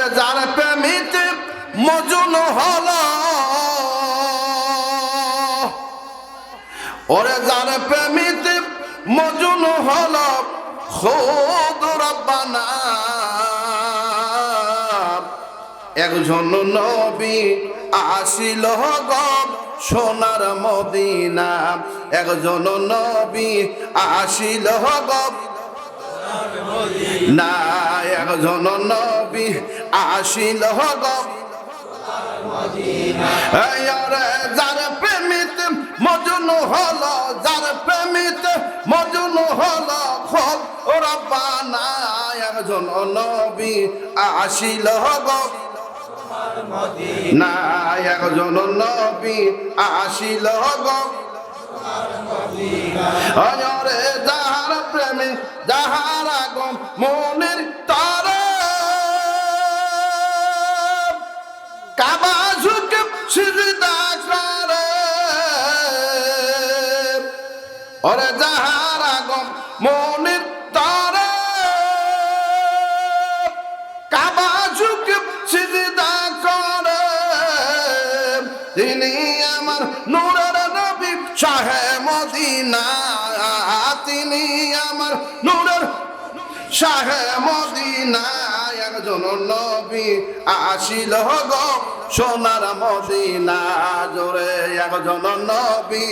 ওরে যার প্রেমিতে মজুন হলো, ওরে যার প্রেমিতে মজুন হলো খুদ রব্বানা। একজন নবী আসিল গো সোনার মদিনা, একজন নবী আসিল গো না, একজন নবী আসিল গো যার প্রেমিতে মজুন হলো, যার প্রেমিতে মজুন হলো খোদ রব্বানা। একজন নবী আসিল গো না, একজন নবী আসিল গো রে যাহার প্রেমে যাহার আগম মনের তারে কাবা ঝুঁকে সিজদা করে, ওরে যাহার আগম মনের তারে কাবা ঝুঁকে সিজদা করে, তিনি আমার নূরের নবী শাহে মদিনা, তিনি আমার নূরের শাহে মদিনা। একজন নবী আসিল গো সোনার মদিনা, জোরে একজন নবী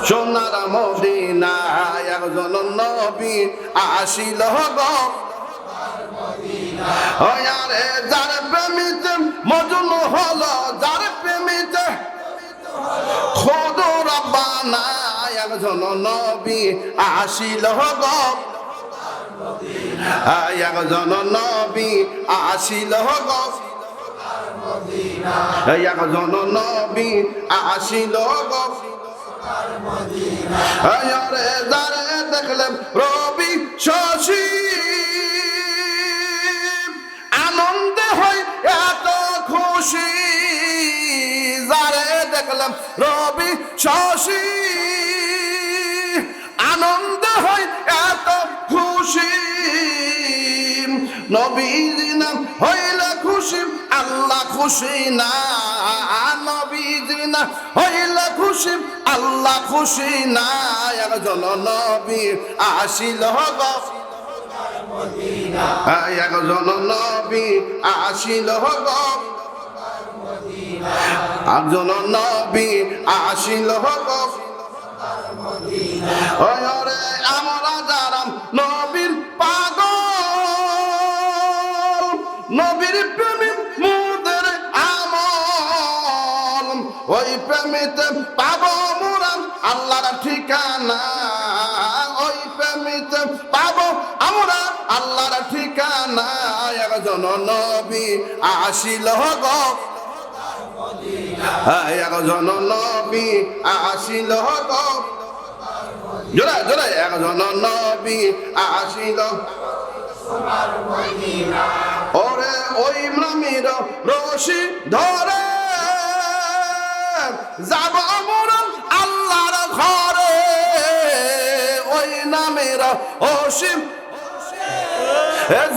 সোনার মদিনা, একজন নবী আসিল গো আরে যার প্রেমিতে মজুন হলো, যার প্রেমিতে খুদ রব্বানা। একজন নবী আসিল গো, একজন নবী আসিল গো, একজন নবী আসিল গো আরে যারে দেখলেন রবি শশী আনন্দে হয় এত খুশি, যারে দেখলাম রবি শশী আনন্দ হয় এত খুশি, নবীজি নাম হইলে খুশি আল্লাহ খুশি না, নবীজি নাম হইলে খুশি আল্লাহ খুশি না। একজন নবী আসিল গো, একজন নবী আসিল গো, একজন নবী আসিল গো ওরে আমরা যারা নবীর পাগল, নবীর প্রেমী মোদের আমল, ওই প্রেমিতে পাবো মোরা আল্লাহর ঠিকানা, ওই প্রেমিতে পাবো আমরা আল্লাহর ঠিকানা। একজন নবী আসিল গো, একজন নবী আসিল গো জোরে জোরে, একজন নবী আসিল ওরে ওই নামের রশি ধরে যাব আমরা আল্লাহর ঘরে, ওই নামের রশি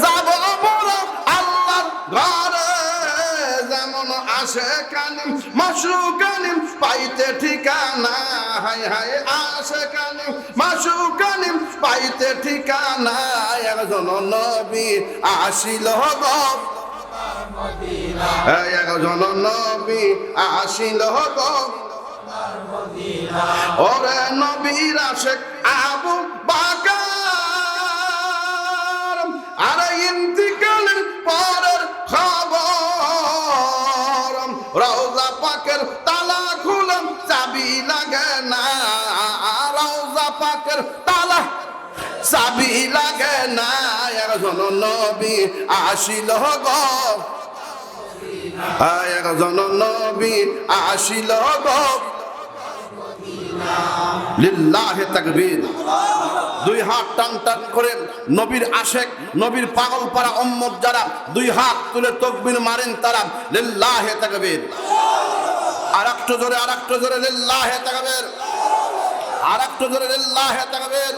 যাব আমরা আল্লাহর ঘরে, যেমন আসে কানিম মাশরুকানিম পাইতে ঠিকানা, হায় হায় আসে কানিম মাশরুকানিম পাইতে ঠিকানা। একজন নবী আসিল গো, একজন নবী আসিল গো ওরে নবীর আশেক আবু বকর, আরে ইন্তিকালের পরের খবর, রওজা পাকের তালা খুলে চাবি লাগে না, রওজা পাকের তালা চাবি লাগে না। একজন নবী আসিল গো, একজন নবী আসিল গো লিল্লাহি তাকবীর। দুই হাত টান টান করে নবীর আশেক নবীর পাগল পারা উম্মত যারা দুই হাত তুলে তাকবীর মারেন তারা লিল্লাহি তাকবীর। আরেকটু জোরে, আরেকটু জোরে লিল্লাহি তাকবীর, আরেকটু জোরে লিল্লাহি তাকবীর।